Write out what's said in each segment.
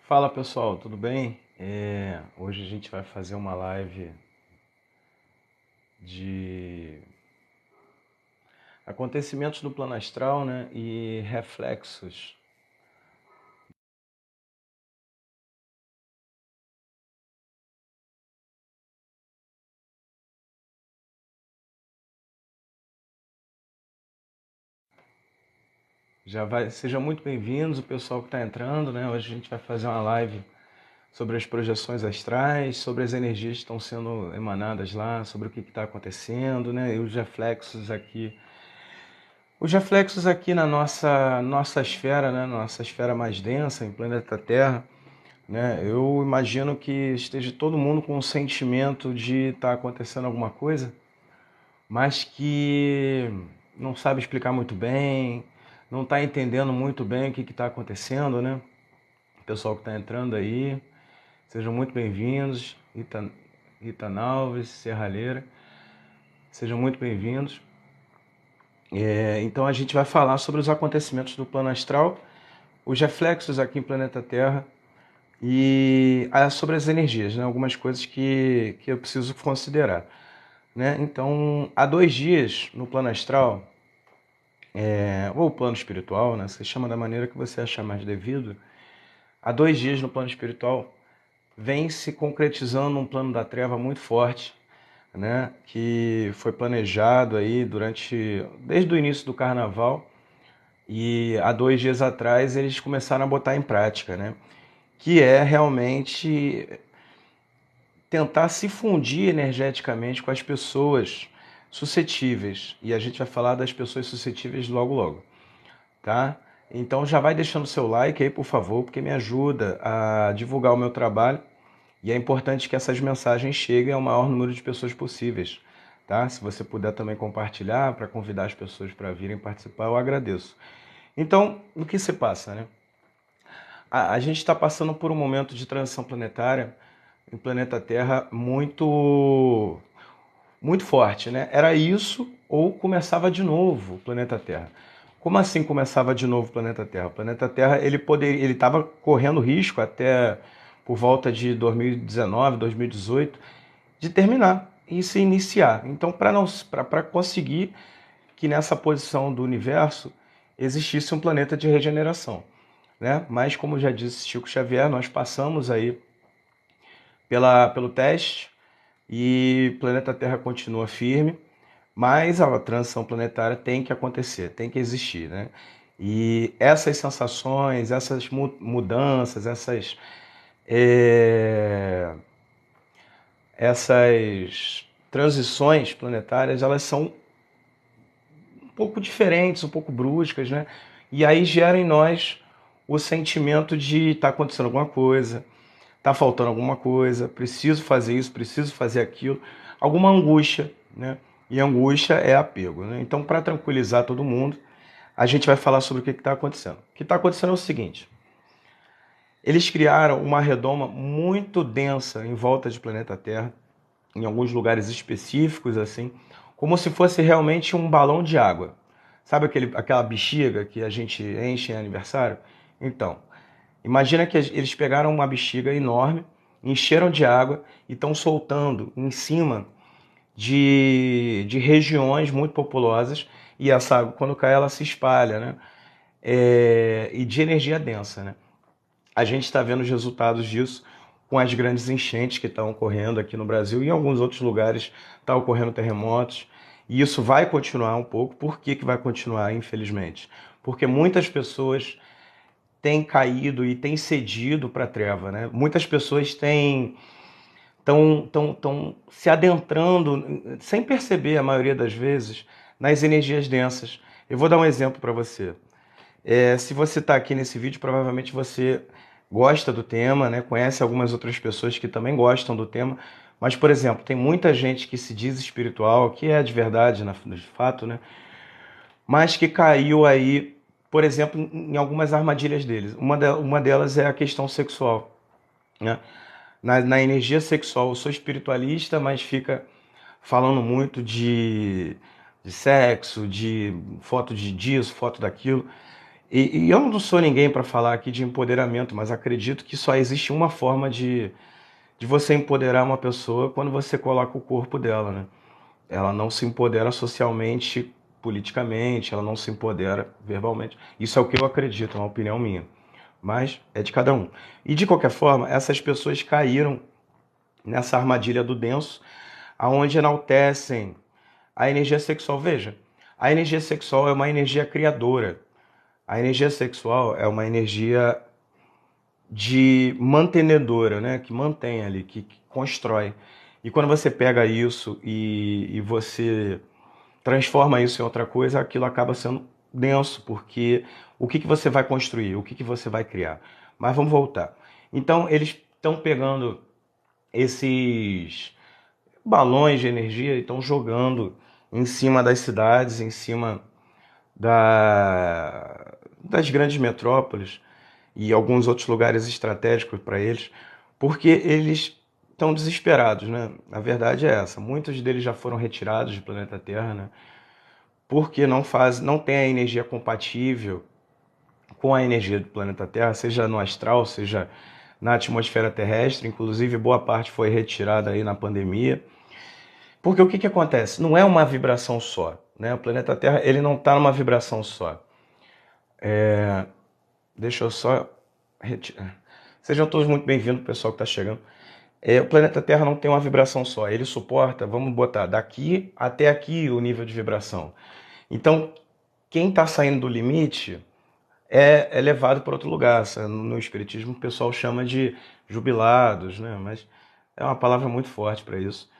Fala pessoal, tudo bem? Hoje a gente vai fazer uma live de acontecimentos do plano astral, né? E reflexos. Sejam muito bem-vindos, o pessoal que está entrando, né? Hoje a gente vai fazer uma live sobre as projeções astrais, sobre as energias que estão sendo emanadas lá, sobre o que está acontecendo, né? E os reflexos aqui na nossa esfera, né? Nossa esfera mais densa, em planeta Terra. Né? Eu imagino que esteja todo mundo com o sentimento de estar acontecendo alguma coisa, mas que não sabe explicar muito bem, não está entendendo muito bem o que está acontecendo, né? O pessoal que está entrando aí, sejam muito bem-vindos. Itan Alves, Serralheira, sejam muito bem-vindos. Então a gente vai falar sobre os acontecimentos do plano astral, os reflexos aqui em planeta Terra e sobre as energias, né? Algumas coisas que eu preciso considerar. Né? Então, há 2 dias no plano astral, ou plano espiritual, né? Você chama da maneira que você achar mais devido, há 2 dias no plano espiritual vem se concretizando um plano da treva muito forte, né? Que foi planejado aí desde o início do carnaval, e há 2 dias atrás eles começaram a botar em prática, né? Que é realmente tentar se fundir energeticamente com as pessoas suscetíveis. E a gente vai falar das pessoas suscetíveis logo logo, tá? Então já vai deixando seu like aí, por favor, porque me ajuda a divulgar o meu trabalho e é importante que essas mensagens cheguem ao maior número de pessoas possíveis, tá? Se você puder também compartilhar para convidar as pessoas para virem participar, eu agradeço. Então, o que se passa, né? A gente está passando por um momento de transição planetária em planeta Terra muito forte, né? Era isso ou começava de novo o planeta Terra. Como assim começava de novo o planeta Terra? O planeta Terra ele estava correndo risco até por volta de 2019, 2018 de terminar e se iniciar. Então, para conseguir que nessa posição do universo existisse um planeta de regeneração, né? Mas como já disse Chico Xavier, nós passamos aí pelo teste e o planeta Terra continua firme, mas a transição planetária tem que acontecer, tem que existir, né? E essas sensações, essas mudanças, é, essas transições planetárias, elas são um pouco diferentes, um pouco bruscas, né? E aí gera em nós o sentimento de estar acontecendo alguma coisa, tá faltando alguma coisa, preciso fazer isso, preciso fazer aquilo, alguma angústia, né? E angústia é apego, né? Então, para tranquilizar todo mundo, a gente vai falar sobre o que está acontecendo. O que está acontecendo é o seguinte: eles criaram uma redoma muito densa em volta de planeta Terra, em alguns lugares específicos, assim, como se fosse realmente um balão de água. Sabe aquela bexiga que a gente enche em aniversário? Então, imagina que eles pegaram uma bexiga enorme, encheram de água e estão soltando em cima de regiões muito populosas, e essa água, quando cai, ela se espalha, né? E de energia densa, né? A gente está vendo os resultados disso com as grandes enchentes que estão ocorrendo aqui no Brasil e em alguns outros lugares está ocorrendo terremotos. E isso vai continuar um pouco. Por que vai continuar, infelizmente? Porque muitas pessoas têm caído e têm cedido para a treva, né? Muitas pessoas estão se adentrando, sem perceber, a maioria das vezes, nas energias densas. Eu vou dar um exemplo para você. Se você está aqui nesse vídeo, provavelmente você gosta do tema, né? Conhece algumas outras pessoas que também gostam do tema. Mas, por exemplo, tem muita gente que se diz espiritual, que é de verdade, de fato, né? Mas que caiu aí, por exemplo, em algumas armadilhas deles. Uma delas é a questão sexual, né? Na energia sexual, eu sou espiritualista, mas fica falando muito de sexo, de foto disso, foto daquilo. E eu não sou ninguém para falar aqui de empoderamento, mas acredito que só existe uma forma de você empoderar uma pessoa quando você coloca o corpo dela, né? Ela não se empodera socialmente, politicamente, ela não se empodera verbalmente. Isso é o que eu acredito, é uma opinião minha. Mas é de cada um. E de qualquer forma, essas pessoas caíram nessa armadilha do denso, aonde enaltecem a energia sexual. Veja, a energia sexual é uma energia criadora. A energia sexual é uma energia de mantenedora, né? Que mantém ali, que constrói. E quando você pega isso e você transforma isso em outra coisa, aquilo acaba sendo denso, porque o que você vai construir, o que você vai criar. Mas vamos voltar. Então, eles estão pegando esses balões de energia e estão jogando em cima das cidades, em cima das grandes metrópoles e alguns outros lugares estratégicos para eles, porque eles estão desesperados, né? A verdade é essa. Muitos deles já foram retirados do planeta Terra, né? Porque não tem a energia compatível com a energia do planeta Terra, seja no astral, seja na atmosfera terrestre. Inclusive, boa parte foi retirada aí na pandemia. Porque o que acontece? Não é uma vibração só, né? O planeta Terra, ele não está numa vibração só. Deixa eu só retirar. Sejam todos muito bem-vindos, pessoal que está chegando. O planeta Terra não tem uma vibração só. Ele suporta, vamos botar, daqui até aqui o nível de vibração. Então, quem está saindo do limite é levado para outro lugar. No Espiritismo o pessoal chama de jubilados, né? Mas é uma palavra muito forte para isso.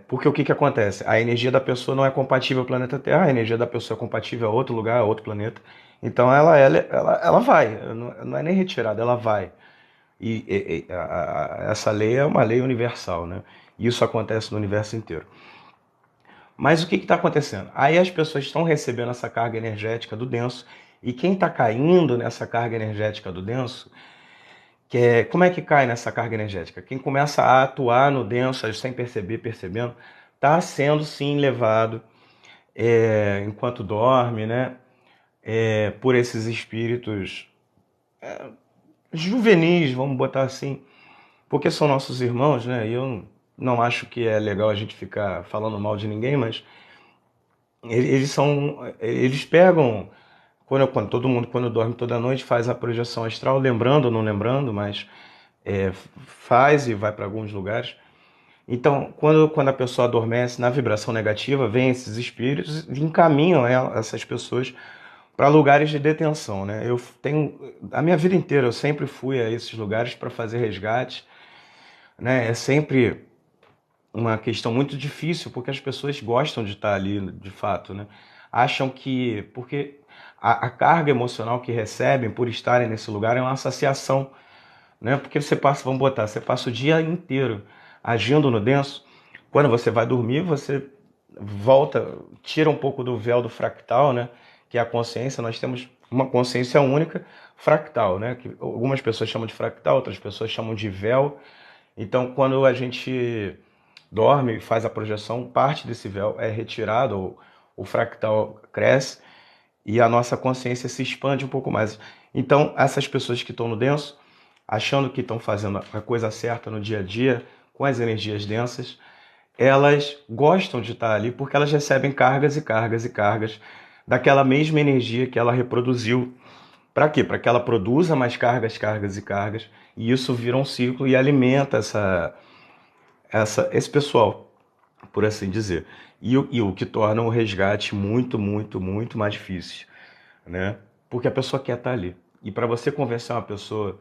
Porque o que acontece? A energia da pessoa não é compatível ao planeta Terra, a energia da pessoa é compatível a outro lugar, a outro planeta. Então ela vai, não é nem retirada, ela vai. Essa lei é uma lei universal, né? E isso acontece no universo inteiro. Mas o que está acontecendo? Aí as pessoas estão recebendo essa carga energética do denso, e quem está caindo nessa carga energética do denso, como é que cai nessa carga energética? Quem começa a atuar no denso sem percebendo, está sendo sim levado enquanto dorme, né? Por esses espíritos juvenis, vamos botar assim, porque são nossos irmãos, né? E eu não acho que é legal a gente ficar falando mal de ninguém, mas eles pegam quando todo mundo quando dorme toda noite faz a projeção astral, lembrando ou não lembrando, mas faz e vai para alguns lugares. Então, quando a pessoa adormece na vibração negativa, vem esses espíritos e encaminham essas pessoas para lugares de detenção, né? Eu tenho a minha vida inteira eu sempre fui a esses lugares para fazer resgate, né? É sempre uma questão muito difícil porque as pessoas gostam de estar ali, de fato, né? Acham que porque a carga emocional que recebem por estarem nesse lugar é uma saciação, né? Porque você passa o dia inteiro agindo no denso. Quando você vai dormir, você volta, tira um pouco do véu do fractal, né? Que é a consciência. Nós temos uma consciência única, fractal, né? Que algumas pessoas chamam de fractal, outras pessoas chamam de véu. Então, quando a gente dorme e faz a projeção, parte desse véu é retirado, o fractal cresce e a nossa consciência se expande um pouco mais. Então, essas pessoas que estão no denso, achando que estão fazendo a coisa certa no dia a dia, com as energias densas, elas gostam de estar ali porque elas recebem cargas e cargas e cargas daquela mesma energia que ela reproduziu. Para quê? Para que ela produza mais cargas, cargas e cargas, e isso vira um ciclo e alimenta esse pessoal, por assim dizer. E o que torna o resgate muito, muito, muito mais difícil, né? Porque a pessoa quer estar ali. E para você convencer uma pessoa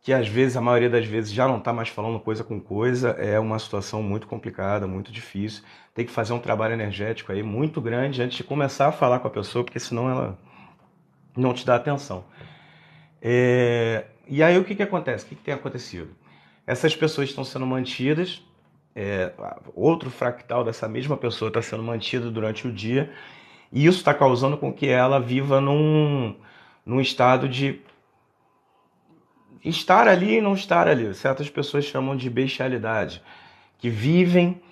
que às vezes, a maioria das vezes, já não está mais falando coisa com coisa, é uma situação muito complicada, muito difícil. Tem que fazer um trabalho energético aí muito grande antes de começar a falar com a pessoa, porque senão ela não te dá atenção. E aí o que acontece? O que tem acontecido? Essas pessoas estão sendo mantidas, outro fractal dessa mesma pessoa está sendo mantido durante o dia, e isso está causando com que ela viva num estado de estar ali e não estar ali. Certas pessoas chamam de bestialidade, que vivem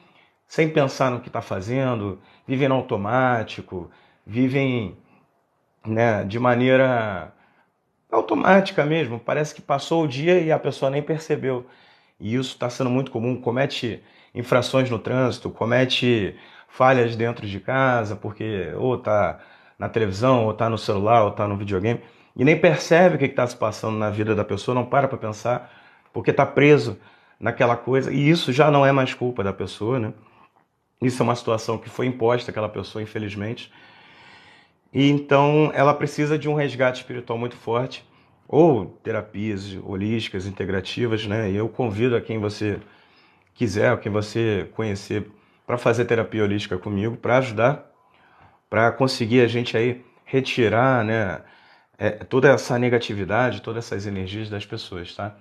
sem pensar no que está fazendo, vivem no automático, vivem né, de maneira automática mesmo. Parece que passou o dia e a pessoa nem percebeu. E isso está sendo muito comum. Comete infrações no trânsito, comete falhas dentro de casa, porque ou está na televisão, ou está no celular, ou está no videogame, e nem percebe o que está se passando na vida da pessoa, não para pensar, porque está preso naquela coisa. E isso já não é mais culpa da pessoa, né? Isso é uma situação que foi imposta àquela pessoa, infelizmente. E então ela precisa de um resgate espiritual muito forte, ou terapias holísticas, integrativas, né? E eu convido a quem você quiser, a quem você conhecer, para fazer terapia holística comigo, para ajudar, para conseguir a gente aí retirar, né, toda essa negatividade, todas essas energias das pessoas, tá?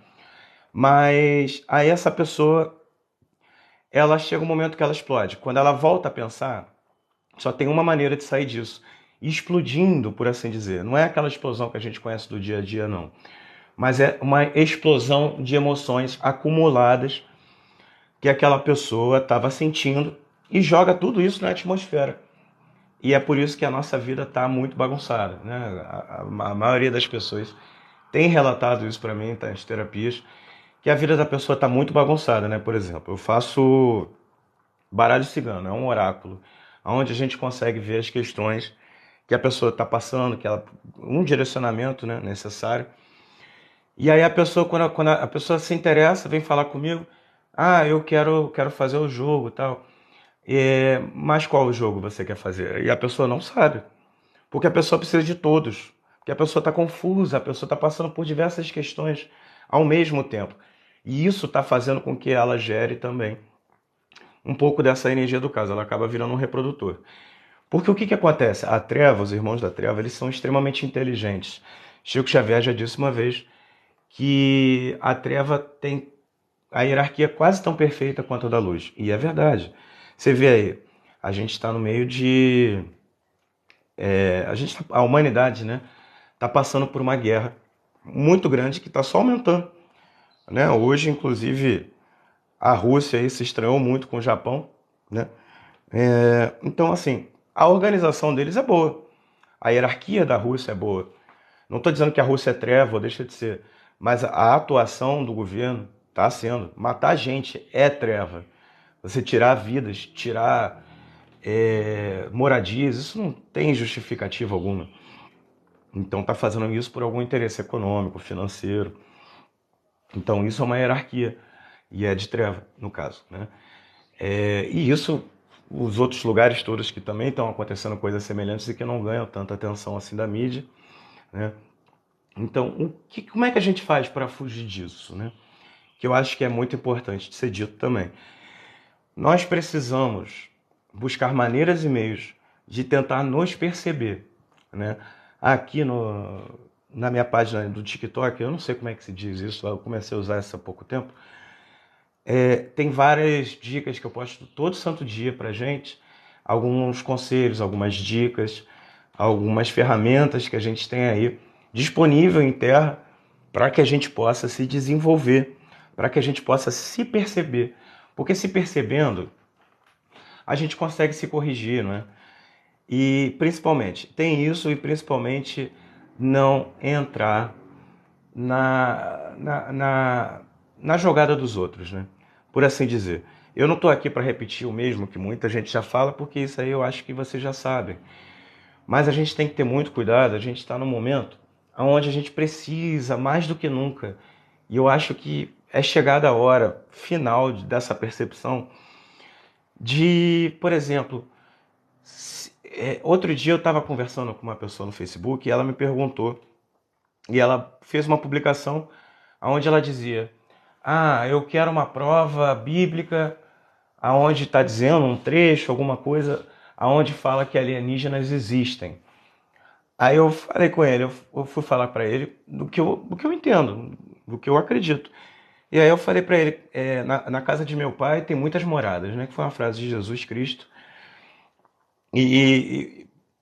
Mas aí essa pessoa, ela chega um momento que ela explode. Quando ela volta a pensar, só tem uma maneira de sair disso. Explodindo, por assim dizer. Não é aquela explosão que a gente conhece do dia a dia, não. Mas é uma explosão de emoções acumuladas que aquela pessoa estava sentindo e joga tudo isso na atmosfera. E é por isso que a nossa vida está muito bagunçada, né? A maioria das pessoas tem relatado isso para mim, tá, nas terapias, que a vida da pessoa está muito bagunçada, né? Por exemplo, eu faço baralho cigano, é um oráculo, onde a gente consegue ver as questões que a pessoa está passando, que ela, um direcionamento, né, necessário. E aí a pessoa, quando a pessoa se interessa, vem falar comigo, ah, eu quero fazer o jogo e tal. Mas qual jogo você quer fazer? E a pessoa não sabe, porque a pessoa precisa de todos, porque a pessoa está confusa, a pessoa está passando por diversas questões ao mesmo tempo. E isso está fazendo com que ela gere também um pouco dessa energia do caso, ela acaba virando um reprodutor. Porque o que, que acontece? A treva, os irmãos da treva, eles são extremamente inteligentes. Chico Xavier já disse uma vez que a treva tem a hierarquia quase tão perfeita quanto a da luz. E é verdade. Você vê aí, a gente está no meio de... a humanidade, né, está passando por uma guerra muito grande que está só aumentando. Né? Hoje, inclusive, a Rússia aí se estranhou muito com o Japão. Né? Então, assim, a organização deles é boa. A hierarquia da Rússia é boa. Não estou dizendo que a Rússia é treva ou deixa de ser, mas a atuação do governo está sendo. Matar gente é treva. Você tirar vidas, tirar moradias, isso não tem justificativa alguma. Então está fazendo isso por algum interesse econômico, financeiro. Então isso é uma hierarquia e é de treva, no caso. Né? E isso, os outros lugares todos que também estão acontecendo coisas semelhantes e que não ganham tanta atenção assim da mídia. Né? Então, como é que a gente faz para fugir disso? Né? Que eu acho que é muito importante de ser dito também. Nós precisamos buscar maneiras e meios de tentar nos perceber. Né? Aqui na minha página do TikTok, eu não sei como é que se diz isso, eu comecei a usar isso há pouco tempo, tem várias dicas que eu posto todo santo dia pra gente, alguns conselhos, algumas dicas, algumas ferramentas que a gente tem aí disponível em terra para que a gente possa se desenvolver, para que a gente possa se perceber. Porque se percebendo, a gente consegue se corrigir, não é? E principalmente, tem isso e principalmente não entrar na jogada dos outros, né? Por assim dizer. Eu não estou aqui para repetir o mesmo que muita gente já fala, porque isso aí eu acho que vocês já sabem. Mas a gente tem que ter muito cuidado, a gente está num momento onde a gente precisa, mais do que nunca, e eu acho que é chegada a hora final dessa percepção de, por exemplo, outro dia eu estava conversando com uma pessoa no Facebook e ela me perguntou, e ela fez uma publicação onde ela dizia: ah, eu quero uma prova bíblica aonde está dizendo um trecho, alguma coisa, aonde fala que alienígenas existem. Aí eu falei com ele, eu fui falar para ele do que eu entendo, do que eu acredito. E aí eu falei para ele, na casa de meu pai tem muitas moradas, né? Que foi uma frase de Jesus Cristo.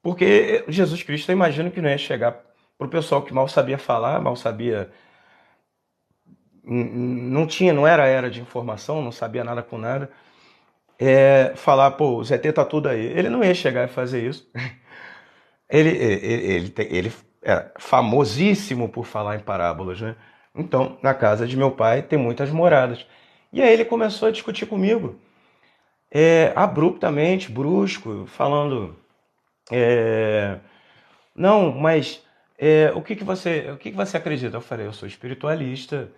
Porque Jesus Cristo, eu imagino que não ia chegar pro pessoal que mal sabia falar, mal sabia, não tinha, não era era de informação, não sabia nada com nada, falar, pô, o ZT tá tudo aí. Ele não ia chegar e fazer isso. Ele é famosíssimo por falar em parábolas, né? Então, na casa de meu pai tem muitas moradas. E aí ele começou a discutir comigo, abruptamente, brusco, falando, é, não, mas o que que você acredita? Eu falei, eu sou espiritualista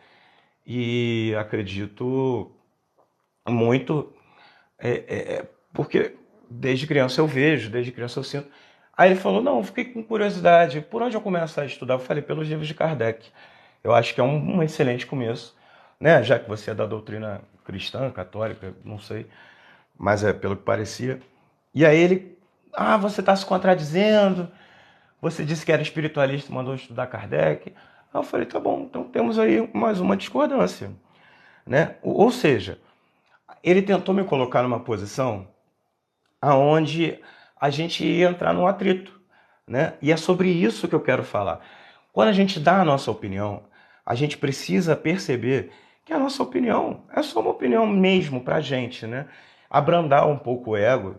e acredito muito, porque desde criança eu vejo, desde criança eu sinto. Aí ele falou, não, eu fiquei com curiosidade, por onde eu começo a estudar? Eu falei, pelos livros de Kardec. Eu acho que é um excelente começo, né? Já que você é da doutrina cristã, católica, não sei, mas é pelo que parecia. E aí ele, você está se contradizendo, você disse que era espiritualista e mandou estudar Kardec. Aí eu falei, tá bom, então temos aí mais uma discordância, né? Ou seja, ele tentou me colocar numa posição aonde a gente ia entrar num atrito, né? E é sobre isso que eu quero falar. Quando a gente dá a nossa opinião, a gente precisa perceber que a nossa opinião é só uma opinião mesmo pra gente, né? Abrandar um pouco o ego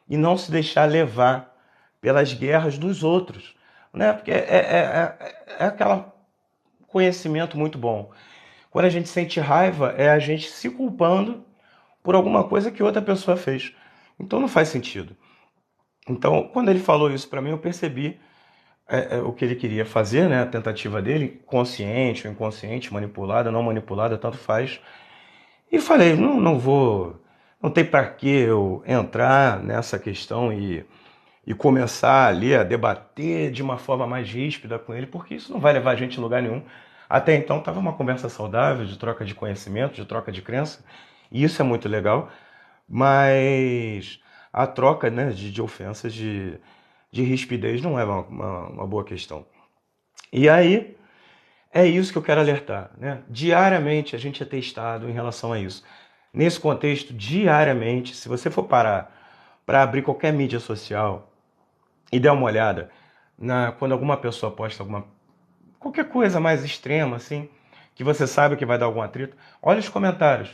e não se deixar levar pelas guerras dos outros, né? Porque é aquele conhecimento muito bom. Quando a gente sente raiva, é a gente se culpando por alguma coisa que outra pessoa fez. Então não faz sentido. Então, quando ele falou isso para mim, eu percebi o que ele queria fazer, né? A tentativa dele, consciente ou inconsciente, manipulada, não manipulada, tanto faz. E falei, não, não vou, não tem para que eu entrar nessa questão e começar ali a debater de uma forma mais ríspida com ele, porque isso não vai levar a gente a lugar nenhum. Até então estava uma conversa saudável, de troca de conhecimento, de troca de crença, e isso é muito legal, mas a troca, né, de ofensas, de rispidez não é uma boa questão. E aí, é isso que eu quero alertar, né? Diariamente a gente é testado em relação a isso. Nesse contexto, diariamente, se você for parar para abrir qualquer mídia social e der uma olhada quando alguma pessoa posta qualquer coisa mais extrema, assim, que você sabe que vai dar algum atrito, olha os comentários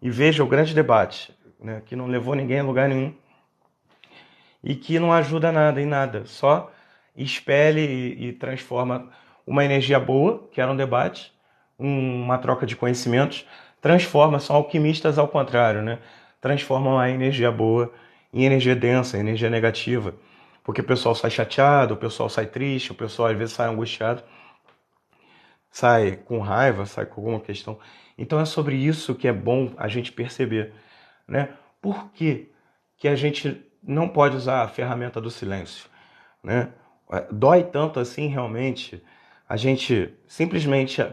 e veja o grande debate, né, que não levou ninguém a lugar nenhum e que não ajuda nada em nada, só expele e transforma uma energia boa, que era um debate, uma troca de conhecimentos, transforma, são alquimistas ao contrário, né? Transformam a energia boa em energia densa, energia negativa. Porque o pessoal sai chateado, o pessoal sai triste, o pessoal às vezes sai angustiado, sai com raiva, sai com alguma questão. Então é sobre isso que é bom a gente perceber, né? Por que que a gente não pode usar a ferramenta do silêncio, né? Dói tanto assim realmente a gente simplesmente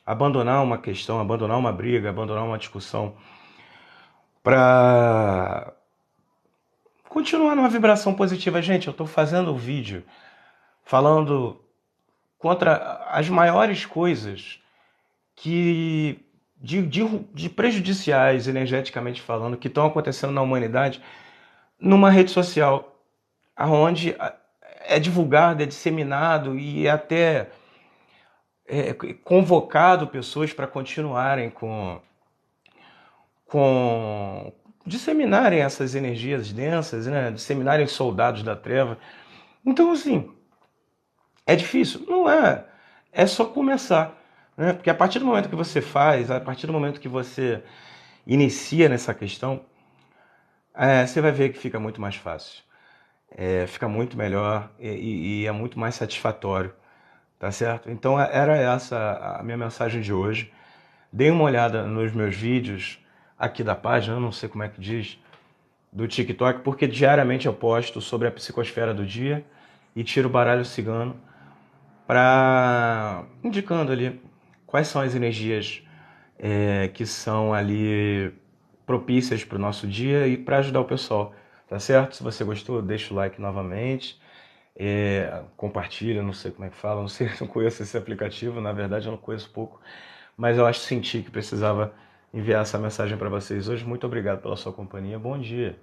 abandonar uma questão, abandonar uma briga, abandonar uma discussão para continuar numa vibração positiva. Gente, eu estou fazendo um vídeo falando contra as maiores coisas que de prejudiciais energeticamente falando que estão acontecendo na humanidade numa rede social aonde é divulgado, é disseminado e até convocado pessoas para continuarem com disseminarem essas energias densas, né? Disseminarem soldados da treva. Então, assim, é difícil? Não é. É só começar, né? Porque a partir do momento que você faz, a partir do momento que você inicia nessa questão, você vai ver que fica muito mais fácil. Fica muito melhor e é muito mais satisfatório, tá certo? Então era essa a minha mensagem de hoje. Dê uma olhada nos meus vídeos aqui da página, eu não sei como é que diz, do TikTok, porque diariamente eu posto sobre a psicosfera do dia e tiro o baralho cigano para indicando ali quais são as energias que são ali propícias para o nosso dia e para ajudar o pessoal, tá certo? Se você gostou, deixa o like novamente, compartilha, não sei como é que fala, não sei, não conheço esse aplicativo, na verdade eu não conheço pouco, mas eu senti que precisava enviar essa mensagem para vocês hoje. Muito obrigado pela sua companhia, bom dia.